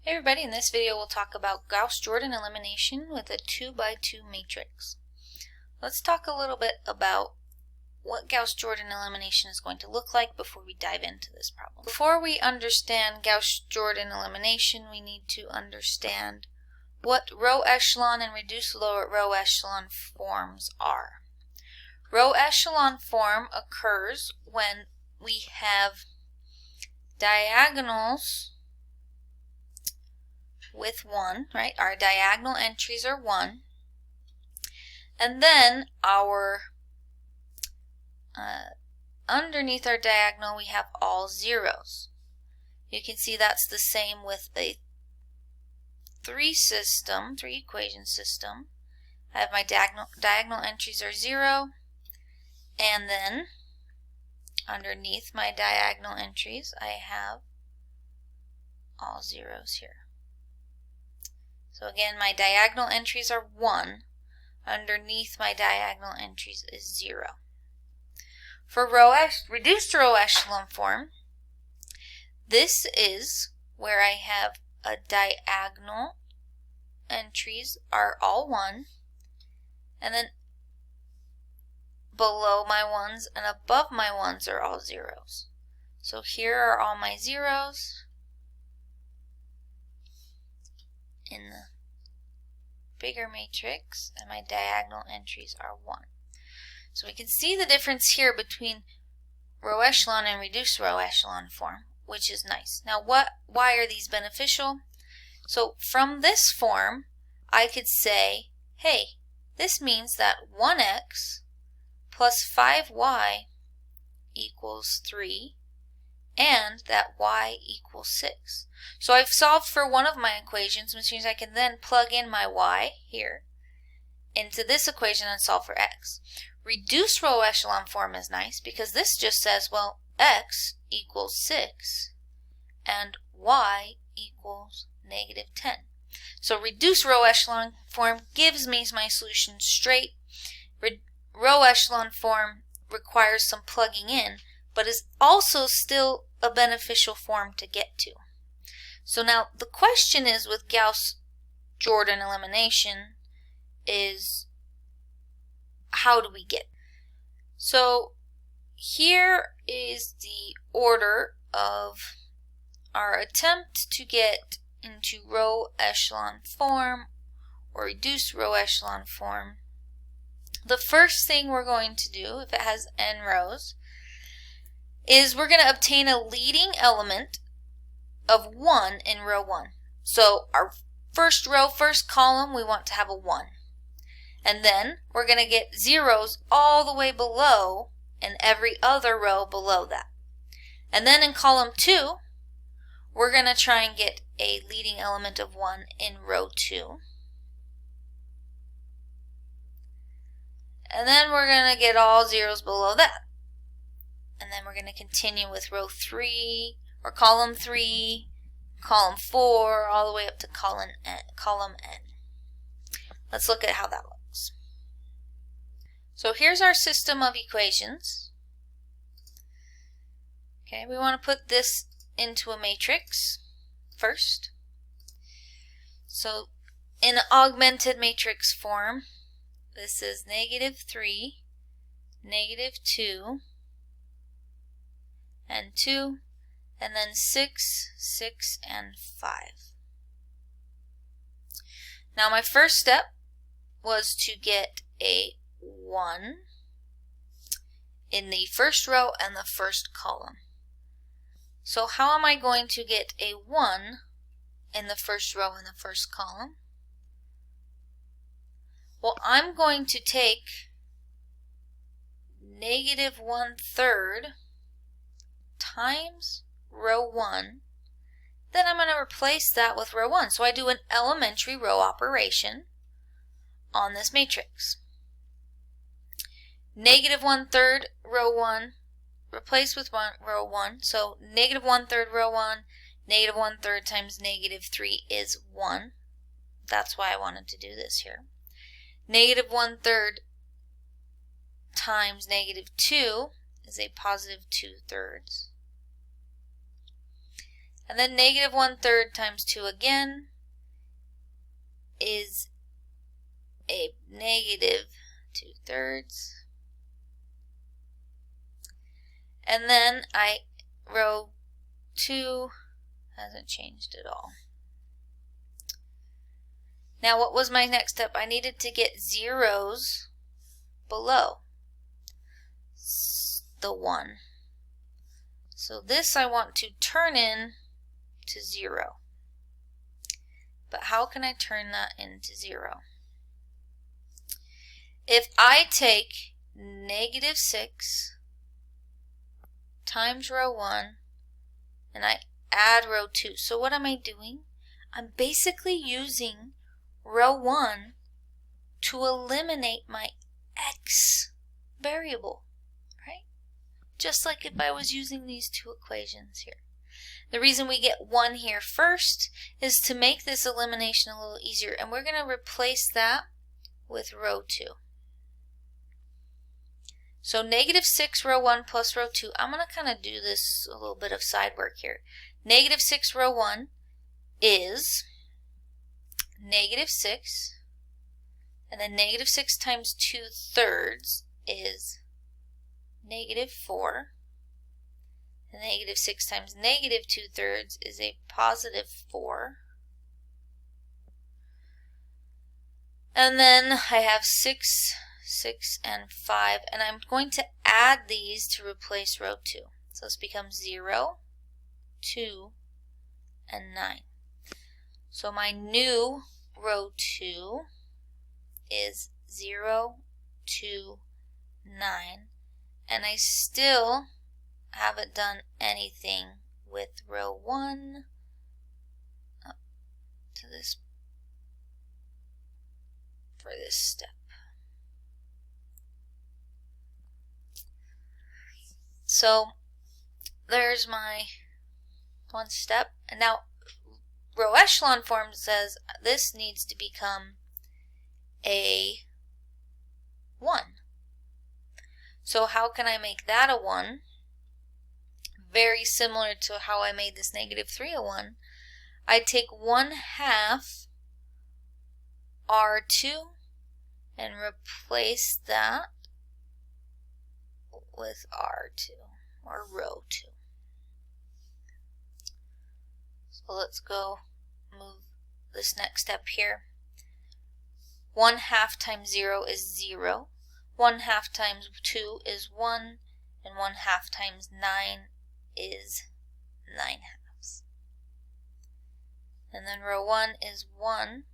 Hey everybody, in this video we'll talk about Gauss-Jordan elimination with a 2x2 matrix. Let's talk a little bit about what Gauss-Jordan elimination is going to look like before we dive into this problem. Before we understand Gauss-Jordan elimination, we need to understand what row echelon and reduced row echelon forms are. Row echelon form occurs when we have diagonals with 1, right? Our diagonal entries are 1. And then our underneath our diagonal we have all zeros. You can see that's the same with a three equation system. I have my diagonal entries are 0, and then underneath my diagonal entries I have all zeros here. So again, my diagonal entries are 1. Underneath my diagonal entries is 0. For reduced row echelon form, this is where I have a diagonal entries are all 1, and then below my 1s and above my 1s are all zeros. So here are all my zeros in the bigger matrix, and my diagonal entries are 1. So we can see the difference here between row echelon and reduced row echelon form, which is nice. Now why are these beneficial? So from this form I could say, hey, this means that 1x plus 5y equals 3, and that y equals 6. So I've solved for one of my equations, which means I can then plug in my y here into this equation and solve for x. Reduced row echelon form is nice because this just says, well, x equals 6 and y equals negative 10. So reduced row echelon form gives me my solution straight. Row echelon form requires some plugging in, but is also still a beneficial form to get to. So now the question is with Gauss-Jordan elimination is, how do we get? So here is the order of our attempt to get into row echelon form or reduced row echelon form. The first thing we're going to do, if it has n rows, is we're going to obtain a leading element of 1 in row 1. So our first row, first column, we want to have a 1. And then we're going to get zeros all the way below in every other row below that. And then in column 2, we're going to try and get a leading element of 1 in row 2. And then we're going to get all zeros below that. And then we're going to continue with row 3, or column 3, column 4, all the way up to column n. Let's look at how that looks. So here's our system of equations. Okay, we want to put this into a matrix first. So in augmented matrix form, this is negative 3, negative 2, and 2, and then 6, 6, and 5. Now my first step was to get a 1 in the first row and the first column. So how am I going to get a 1 in the first row and the first column? Well, I'm going to take negative 1/3 times row 1, then I'm going to replace that with row 1. So I do an elementary row operation on this matrix. Negative 1/3 row 1, replace with row 1. So negative 1/3 row 1, negative 1/3 times negative 3 is 1. That's why I wanted to do this here. Negative 1/3 times negative 2 is a positive 2/3. And then negative 1/3 times 2 again is a negative 2/3. And then row 2 hasn't changed at all. Now what was my next step? I needed to get zeros below the 1. So this I want to turn in to 0. But how can I turn that into 0? If I take negative 6 times row 1 and I add row 2. So what am I doing? I'm basically using row 1 to eliminate my x variable, right? Just like if I was using these two equations here. The reason we get 1 here first is to make this elimination a little easier, and we're going to replace that with row 2. So negative 6 row 1 plus row 2, I'm going to kind of do this a little bit of side work here. Negative 6 row 1 is negative 6, and then negative 6 times 2/3 is negative 4. And negative 6 times negative 2/3 is a positive 4. And then I have 6, 6, and 5, and I'm going to add these to replace row 2. So this becomes 0, 2, and 9. So my new row 2 is 0, 2, 9, and I still haven't done anything with row 1 up to this for this step. So there's my one step, and now row echelon form says this needs to become a 1. So how can I make that a 1? Very similar to how I made this negative 3 a 1. I take 1/2 R2 and replace that with R2, or row 2. So let's go move this next step here. 1/2 times 0 is 0. 1/2 times 2 is 1. And 1/2 times 9 is 9/2. And then row 1 is 1,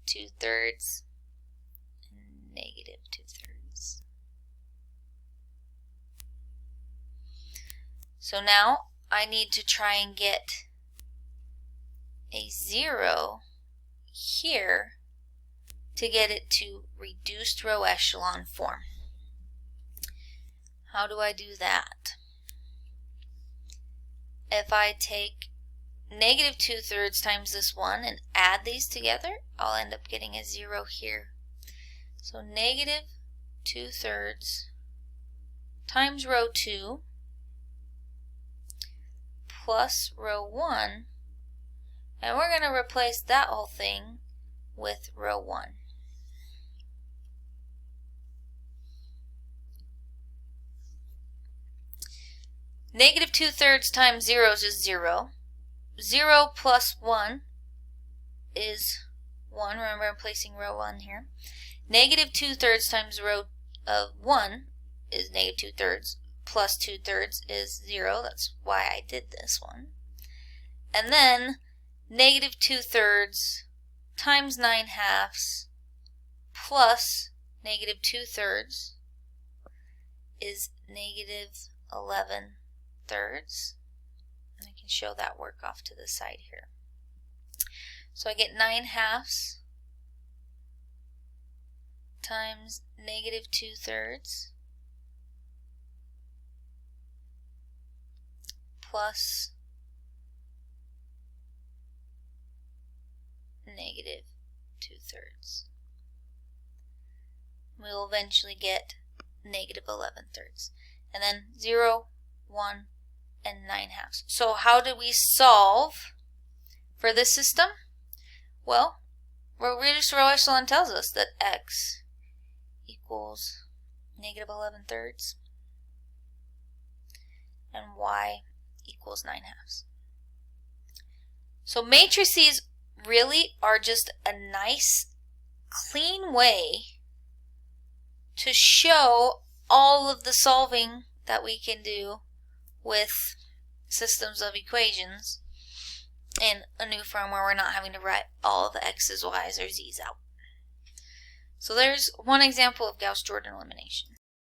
2/3, and negative 2/3. So now I need to try and get a 0 here to get it to reduced row echelon form. How do I do that? If I take negative 2/3 times this 1 and add these together, I'll end up getting a 0 here. So negative 2/3 times row 2 plus row 1, and we're going to replace that whole thing with row 1. Negative 2/3 times zeros is 0. 0 plus 1 is 1. Remember, I'm placing row 1 here. Negative 2/3 times row 1 is negative 2/3. Plus 2/3 is 0. That's why I did this one. And then negative 2/3 times 9/2 plus negative 2/3 is negative 11/3. And I can show that work off to the side here. So I get 9/2 times negative 2/3 plus negative 2/3. We will eventually get negative 11/3. And then 0, 1, and 9/2. So how do we solve for this system? Well, reduced row echelon tells us that x equals -11/3 and y equals 9/2. So matrices really are just a nice, clean way to show all of the solving that we can do with systems of equations in a new form where we're not having to write all of the x's, y's, or z's out. So there's one example of Gauss-Jordan elimination.